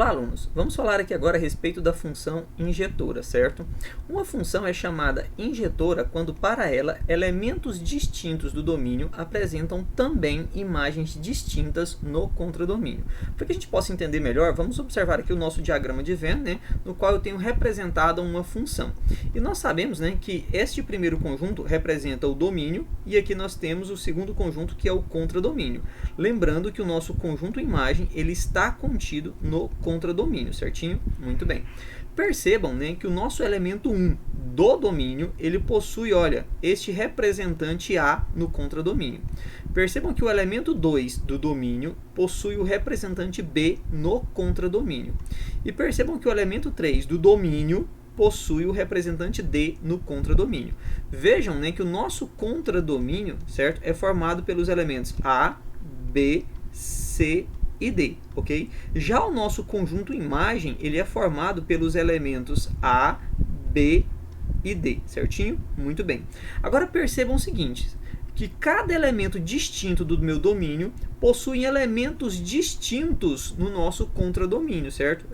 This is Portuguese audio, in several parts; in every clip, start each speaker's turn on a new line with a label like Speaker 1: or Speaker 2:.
Speaker 1: Olá, alunos! Vamos falar aqui agora a respeito da função injetora, certo? Uma função é chamada injetora quando, para ela, elementos distintos do domínio apresentam também imagens distintas no contradomínio. Para que a gente possa entender melhor, vamos observar aqui o nosso diagrama de Venn, né, no qual eu tenho representado uma função. E nós sabemos, né, que este primeiro conjunto representa o domínio e aqui nós temos o segundo conjunto, que é o contradomínio. Lembrando que o nosso conjunto imagem ele está contido no contradomínio, certinho? Muito bem. Percebam, né, que o nosso elemento 1 do domínio, ele possui, olha, este representante A no contradomínio. Percebam que o elemento 2 do domínio possui o representante B no contradomínio. E percebam que o elemento 3 do domínio possui o representante D no contradomínio. Vejam, né, que o nosso contradomínio, certo, é formado pelos elementos A, B, C e D, ok? Já o nosso conjunto imagem, ele é formado pelos elementos A, B e D, certinho? Muito bem. Agora percebam o seguinte, que cada elemento distinto do meu domínio possui elementos distintos no nosso contradomínio, certo?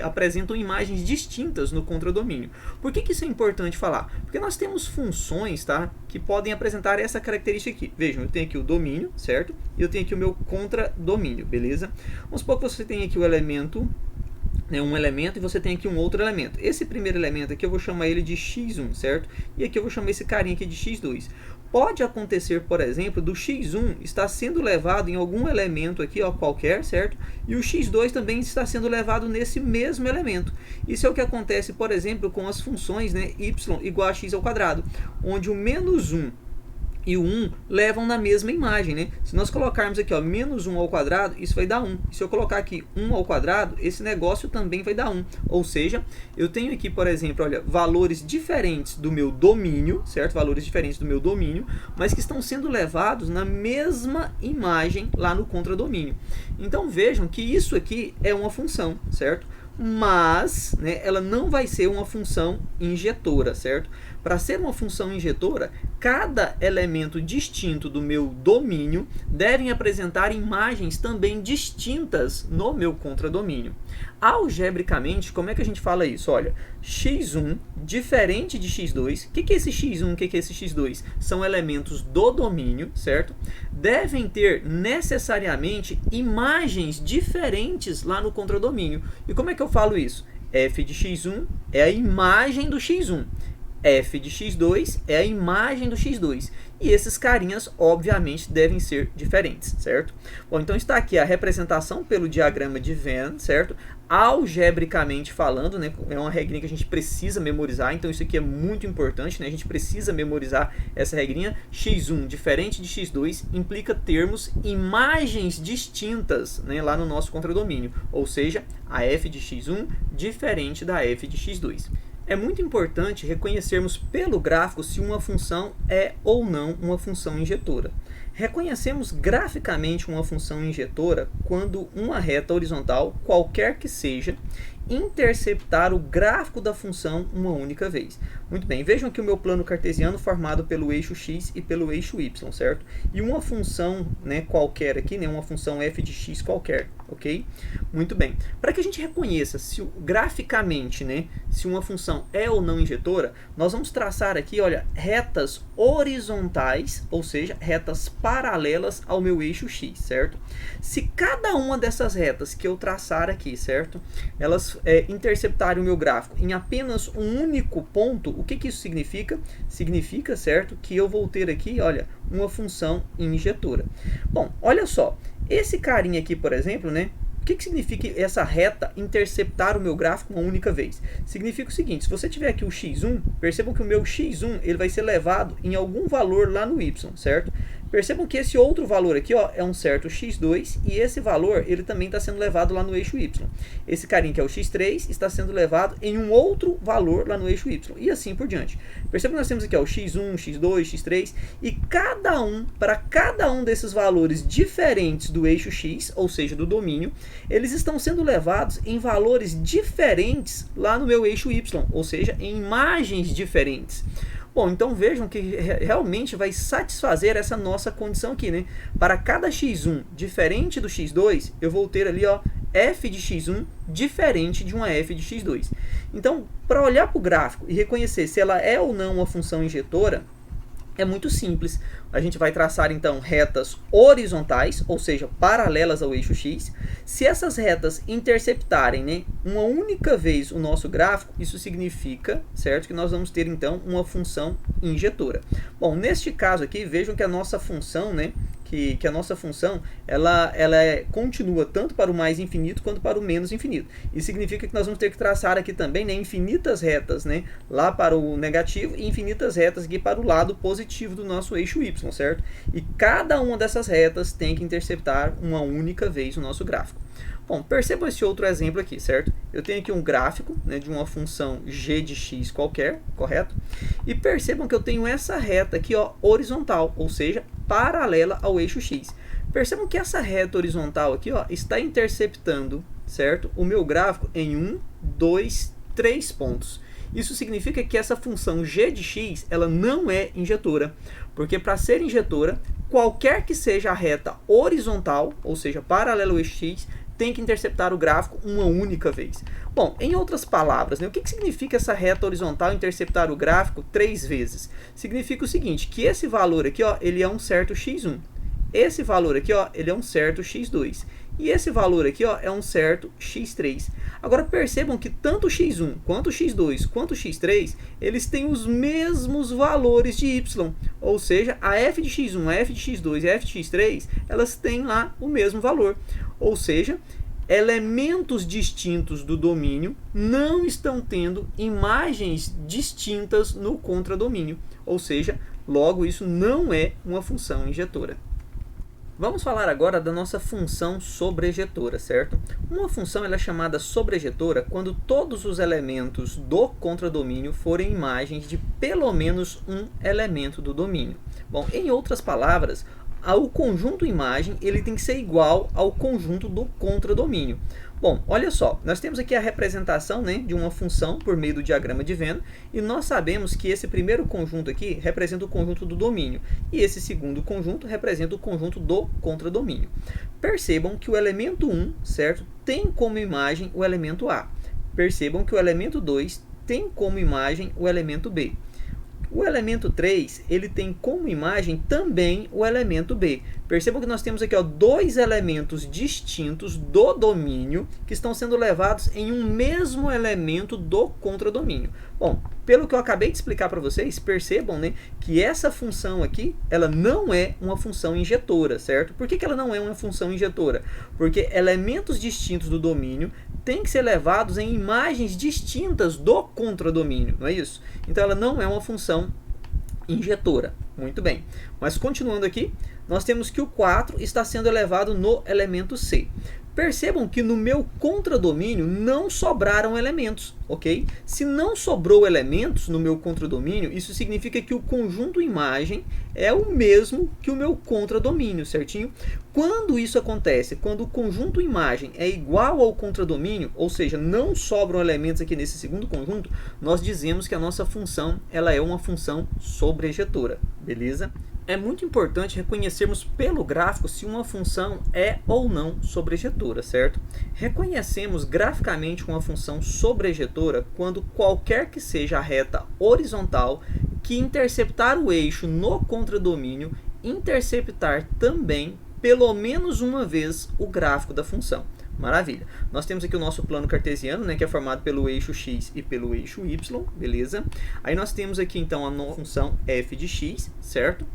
Speaker 1: Apresentam imagens distintas no contradomínio. Por que isso é importante falar? Porque nós temos funções, tá, que podem apresentar essa característica aqui. Vejam, eu tenho aqui o domínio, certo? E eu tenho aqui o meu contradomínio, beleza? Vamos supor que você tem aqui o elemento, um elemento, e você tem aqui um outro elemento. Esse primeiro elemento aqui eu vou chamar ele de x1, certo? E aqui eu vou chamar esse carinha aqui de x2. Pode acontecer, por exemplo, do x1 estar sendo levado em algum elemento aqui, ó, qualquer, certo? E o x2 também está sendo levado nesse mesmo elemento. Isso é o que acontece, por exemplo, com as funções, né, y igual a x ao quadrado, onde o menos 1 e o 1 levam na mesma imagem, né? Se nós colocarmos aqui, ó, menos 1 ao quadrado, isso vai dar 1. E se eu colocar aqui 1 ao quadrado, esse negócio também vai dar 1. Ou seja, eu tenho aqui, por exemplo, olha, valores diferentes do meu domínio, certo? Valores diferentes do meu domínio, mas que estão sendo levados na mesma imagem lá no contradomínio. Então vejam que isso aqui é uma função, certo? Mas, né, ela não vai ser uma função injetora, certo? Para ser uma função injetora, cada elemento distinto do meu domínio devem apresentar imagens também distintas no meu contradomínio. Algebricamente, como é que a gente fala isso? Olha, x1 diferente de x2. O que é esse x1? O que é esse x2? São elementos do domínio, certo? Devem ter necessariamente imagens diferentes lá no contradomínio. E como é que eu falo isso? F de x1 é a imagem do x1. F de x2 é a imagem do x2. E esses carinhas, obviamente, devem ser diferentes, certo? Bom, então está aqui a representação pelo diagrama de Venn, certo? Algebricamente falando, né, é uma regrinha que a gente precisa memorizar, então isso aqui é muito importante, né? A gente precisa memorizar essa regrinha. x1 diferente de x2 implica termos imagens distintas, né, lá no nosso contradomínio, ou seja, a f de x1 diferente da f de x2. É muito importante reconhecermos pelo gráfico se uma função é ou não uma função injetora. Reconhecemos graficamente uma função injetora quando uma reta horizontal, qualquer que seja, interceptar o gráfico da função uma única vez. Muito bem, vejam aqui o meu plano cartesiano formado pelo eixo x e pelo eixo y, certo? E uma função, né, qualquer aqui, né, uma função f de x qualquer, ok? Muito bem. Para que a gente reconheça se graficamente, né, se uma função é ou não injetora, nós vamos traçar aqui, olha, retas horizontais, ou seja, retas paralelas ao meu eixo x, certo? Se cada uma dessas retas que eu traçar aqui, certo, elas interceptarem o meu gráfico em apenas um único ponto, o que isso significa? Significa, certo, que eu vou ter aqui, olha, uma função injetora. Bom, olha só, esse carinha aqui, por exemplo, né, o que significa essa reta interceptar o meu gráfico uma única vez? Significa o seguinte, se você tiver aqui o x1, percebam que o meu x1 ele vai ser levado em algum valor lá no y, certo? Percebam que esse outro valor aqui, ó, é um certo x2 e esse valor ele também está sendo levado lá no eixo y. Esse carinha que é o x3 está sendo levado em um outro valor lá no eixo y e assim por diante. Percebam que nós temos aqui, ó, o x1, x2, x3 e para cada um desses valores diferentes do eixo x, ou seja, do domínio, eles estão sendo levados em valores diferentes lá no meu eixo y, ou seja, em imagens diferentes. Bom, então vejam que realmente vai satisfazer essa nossa condição aqui, né? Para cada x1 diferente do x2, eu vou ter ali, ó, f de x1 diferente de uma f de x2. Então, para olhar para o gráfico e reconhecer se ela é ou não uma função injetora, é muito simples. A gente vai traçar então retas horizontais, ou seja, paralelas ao eixo x. Se essas retas interceptarem, né, uma única vez o nosso gráfico, isso significa, certo, que nós vamos ter então uma função injetora. Bom, neste caso aqui, vejam que a nossa função, né, que a nossa função ela continua tanto para o mais infinito quanto para o menos infinito. Isso significa que nós vamos ter que traçar aqui também, né, infinitas retas, né, lá para o negativo e infinitas retas aqui para o lado positivo do nosso eixo y, certo? E cada uma dessas retas tem que interceptar uma única vez o nosso gráfico. Bom, percebam esse outro exemplo aqui, certo? Eu tenho aqui um gráfico, né, de uma função g de x qualquer, correto? E percebam que eu tenho essa reta aqui, ó, horizontal, ou seja, paralela ao eixo x. Percebam que essa reta horizontal aqui, ó, está interceptando, certo, o meu gráfico em 1, 2, 3 pontos. Isso significa que essa função g de x ela não é injetora, porque para ser injetora, qualquer que seja a reta horizontal, ou seja, paralela ao eixo x, tem que interceptar o gráfico uma única vez. Bom, em outras palavras, né, o que significa essa reta horizontal interceptar o gráfico 3 vezes? Significa o seguinte, que esse valor aqui, ó, ele é um certo x1. Esse valor aqui, ó, ele é um certo x2. E esse valor aqui, ó, é um certo x3. Agora percebam que tanto o x1, quanto o x2, quanto o x3, eles têm os mesmos valores de y. Ou seja, a f de x1, a f de x2 e a f de x3, elas têm lá o mesmo valor. Ou seja, elementos distintos do domínio não estão tendo imagens distintas no contradomínio. Ou seja, logo isso não é uma função injetora. Vamos falar agora da nossa função sobrejetora, certo? Uma função ela é chamada sobrejetora quando todos os elementos do contradomínio forem imagens de pelo menos um elemento do domínio. Bom, em outras palavras, o conjunto imagem ele tem que ser igual ao conjunto do contradomínio. Bom, olha só, nós temos aqui a representação, né, de uma função por meio do diagrama de Venn, e nós sabemos que esse primeiro conjunto aqui representa o conjunto do domínio, e esse segundo conjunto representa o conjunto do contradomínio. Percebam que o elemento 1, certo, tem como imagem o elemento A. Percebam que o elemento 2 tem como imagem o elemento B. O elemento 3, ele tem como imagem também o elemento B. Percebam que nós temos aqui, ó, dois elementos distintos do domínio que estão sendo levados em um mesmo elemento do contradomínio. Bom, pelo que eu acabei de explicar para vocês, percebam, né, que essa função aqui, ela não é uma função injetora, certo? Por que ela não é uma função injetora? Porque elementos distintos do domínio têm que ser levados em imagens distintas do contradomínio, não é isso? Então ela não é uma função injetora. Muito bem. Mas continuando aqui, nós temos que o 4 está sendo elevado no elemento C. Percebam que no meu contradomínio não sobraram elementos, ok? Se não sobrou elementos no meu contradomínio, isso significa que o conjunto imagem é o mesmo que o meu contradomínio, certinho? Quando isso acontece, quando o conjunto imagem é igual ao contradomínio, ou seja, não sobram elementos aqui nesse segundo conjunto, nós dizemos que a nossa função ela é uma função sobrejetora, beleza? É muito importante reconhecermos pelo gráfico se uma função é ou não sobrejetora, certo? Reconhecemos graficamente uma função sobrejetora quando qualquer que seja a reta horizontal que interceptar o eixo no contradomínio interceptar também pelo menos uma vez o gráfico da função. Maravilha. Nós temos aqui o nosso plano cartesiano, né, que é formado pelo eixo x e pelo eixo y, beleza? Aí nós temos aqui então a função f de x, certo?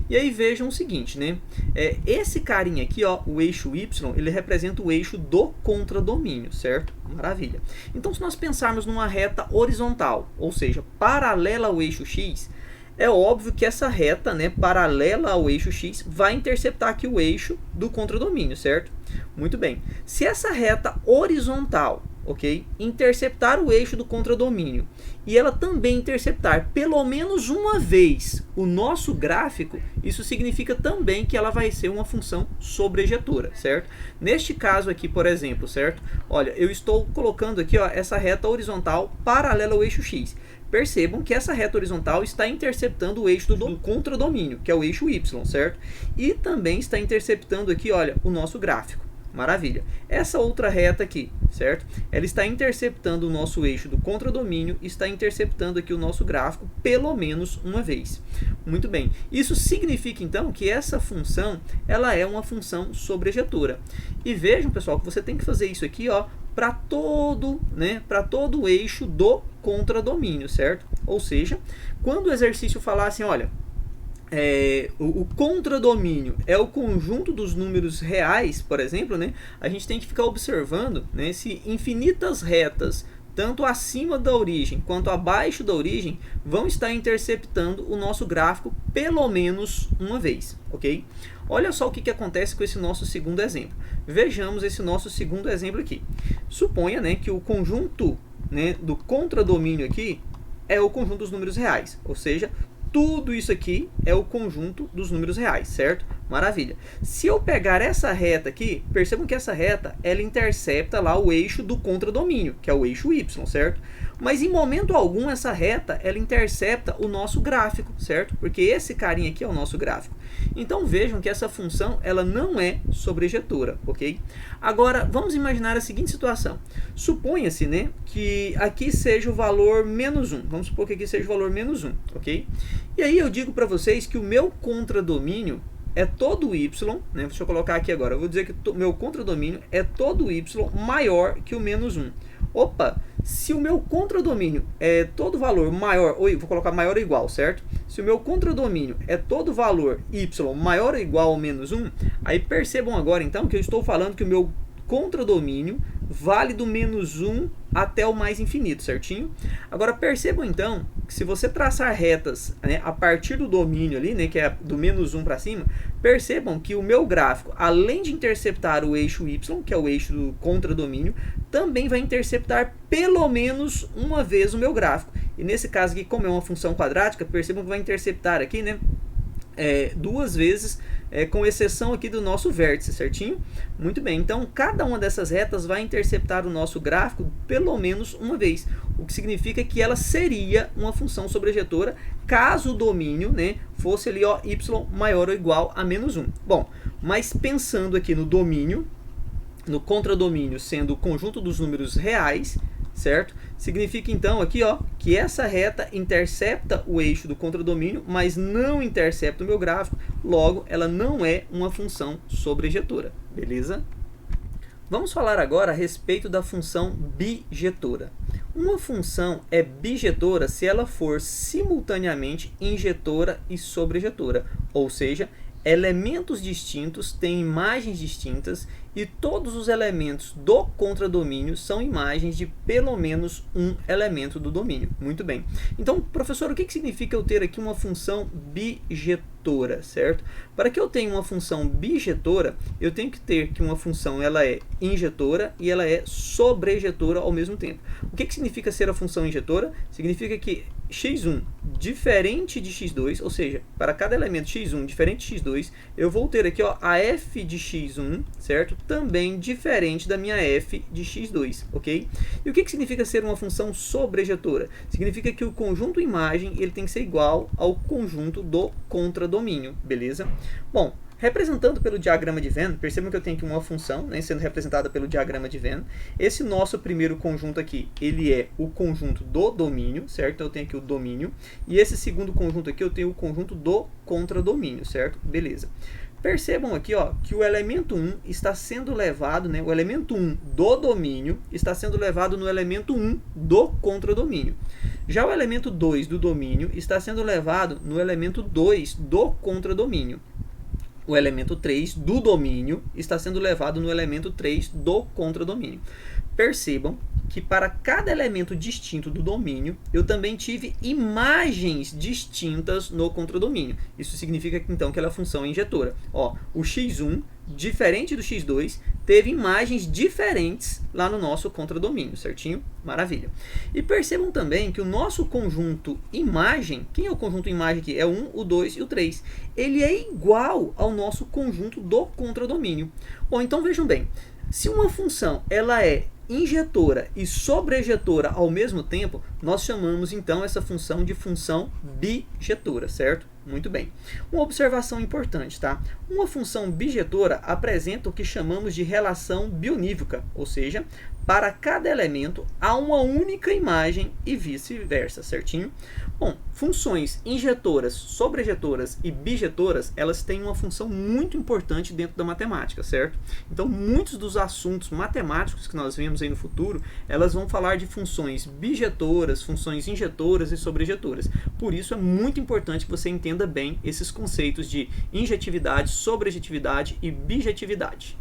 Speaker 1: E aí vejam o seguinte, né? Esse carinha aqui, ó, o eixo y, ele representa o eixo do contradomínio, certo? Maravilha. Então se nós pensarmos numa reta horizontal, ou seja, paralela ao eixo x, é óbvio que essa reta, né, paralela ao eixo x, vai interceptar aqui o eixo do contradomínio, certo? Muito bem. Se essa reta horizontal, ok, interceptar o eixo do contradomínio e ela também interceptar pelo menos uma vez o nosso gráfico, isso significa também que ela vai ser uma função sobrejetora, certo? Neste caso aqui, por exemplo, certo? Olha, eu estou colocando aqui, ó, essa reta horizontal paralela ao eixo x. Percebam que essa reta horizontal está interceptando o eixo do contradomínio, que é o eixo y, certo? E também está interceptando aqui, olha, o nosso gráfico. Maravilha. Essa outra reta aqui, certo? Ela está interceptando o nosso eixo do contradomínio, está interceptando aqui o nosso gráfico pelo menos uma vez. Muito bem. Isso significa então que essa função, ela é uma função sobrejetora. E vejam, pessoal, que você tem que fazer isso aqui, ó, para todo, né, para todo o eixo do contradomínio, certo? Ou seja, quando o exercício falar assim, olha, o contradomínio é o conjunto dos números reais, por exemplo, né, a gente tem que ficar observando, né, se infinitas retas, tanto acima da origem quanto abaixo da origem, vão estar interceptando o nosso gráfico pelo menos uma vez, ok? Olha só o que acontece com esse nosso segundo exemplo. Vejamos esse nosso segundo exemplo aqui. Suponha, né, que o conjunto, né, do contradomínio aqui é o conjunto dos números reais, ou seja, tudo isso aqui é o conjunto dos números reais, certo? Maravilha. Se eu pegar essa reta aqui, percebam que essa reta, ela intercepta lá o eixo do contradomínio, que é o eixo Y, certo? Mas em momento algum essa reta, ela intercepta o nosso gráfico, certo? Porque esse carinha aqui é o nosso gráfico. Então vejam que essa função, ela não é sobrejetora, ok? Agora, vamos imaginar a seguinte situação. Suponha-se, né, que aqui seja o valor menos 1. Vamos supor que aqui seja o valor menos 1, ok? E aí eu digo para vocês que o meu contradomínio é todo y, né? Deixa eu colocar aqui agora. Eu vou dizer que o meu contradomínio é todo y maior que o menos 1. Opa, se o meu contradomínio é todo valor maior, ou vou colocar maior ou igual, certo? Se o meu contradomínio é todo valor y maior ou igual ao menos 1, aí percebam agora então que eu estou falando que o meu contradomínio vale do menos 1 até o mais infinito, certinho? Agora percebam então que se você traçar retas, né, a partir do domínio ali, né, que é do menos 1 para cima, percebam que o meu gráfico, além de interceptar o eixo y, que é o eixo do contradomínio, também vai interceptar pelo menos uma vez o meu gráfico. E nesse caso aqui, como é uma função quadrática, percebam que vai interceptar aqui, né, duas vezes, com exceção aqui do nosso vértice, certinho? Muito bem, então cada uma dessas retas vai interceptar o nosso gráfico pelo menos uma vez, o que significa que ela seria uma função sobrejetora caso o domínio, né, fosse ali, ó, y maior ou igual a menos 1. Bom, mas pensando aqui no domínio, no contradomínio sendo o conjunto dos números reais, certo? Significa então aqui, ó, que essa reta intercepta o eixo do contradomínio, mas não intercepta o meu gráfico, logo ela não é uma função sobrejetora, beleza? Vamos falar agora a respeito da função bijetora. Uma função é bijetora se ela for simultaneamente injetora e sobrejetora, ou seja, elementos distintos têm imagens distintas e todos os elementos do contradomínio são imagens de pelo menos um elemento do domínio. Muito bem. Então, professor, o que significa eu ter aqui uma função bijetora, certo? Para que eu tenha uma função bijetora, eu tenho que ter que uma função ela é injetora e ela é sobrejetora ao mesmo tempo. O que significa ser a função injetora? Significa que x1 diferente de x2, ou seja, para cada elemento x1 diferente de x2, eu vou ter aqui, ó, a f de x1, certo? Também diferente da minha f de x2, ok? E o que significa ser uma função sobrejetora? Significa que o conjunto imagem ele tem que ser igual ao conjunto do contradomínio, beleza? Bom, representando pelo diagrama de Venn, percebam que eu tenho aqui uma função, né, sendo representada pelo diagrama de Venn. Esse nosso primeiro conjunto aqui, ele é o conjunto do domínio, certo? Então eu tenho aqui o domínio. E esse segundo conjunto aqui, eu tenho o conjunto do contradomínio, certo? Beleza. Percebam aqui, ó, que o elemento 1 está sendo levado, né, o elemento 1 do domínio está sendo levado no elemento 1 do contradomínio. Já o elemento 2 do domínio está sendo levado no elemento 2 do contradomínio. O elemento 3 do domínio está sendo levado no elemento 3 do contradomínio. Percebam que para cada elemento distinto do domínio, eu também tive imagens distintas no contradomínio. Isso significa então que ela é função injetora. Ó, o x1, diferente do x2, teve imagens diferentes lá no nosso contradomínio, certinho? Maravilha. E percebam também que o nosso conjunto imagem, quem é o conjunto imagem aqui? É o 1, o 2 e o 3. Ele é igual ao nosso conjunto do contradomínio. Bom, então vejam bem, se uma função ela é injetora e sobrejetora ao mesmo tempo, nós chamamos então essa função de função bijetora, certo? Muito bem. Uma observação importante, tá? Uma função bijetora apresenta o que chamamos de relação bionívoca, ou seja, para cada elemento há uma única imagem e vice-versa, certinho? Bom, funções injetoras, sobrejetoras e bijetoras, elas têm uma função muito importante dentro da matemática, certo? Então, muitos dos assuntos matemáticos que nós vemos aí no futuro, elas vão falar de funções bijetoras, funções injetoras e sobrejetoras. Por isso, é muito importante que você entenda bem esses conceitos de injetividade, sobrejetividade e bijetividade.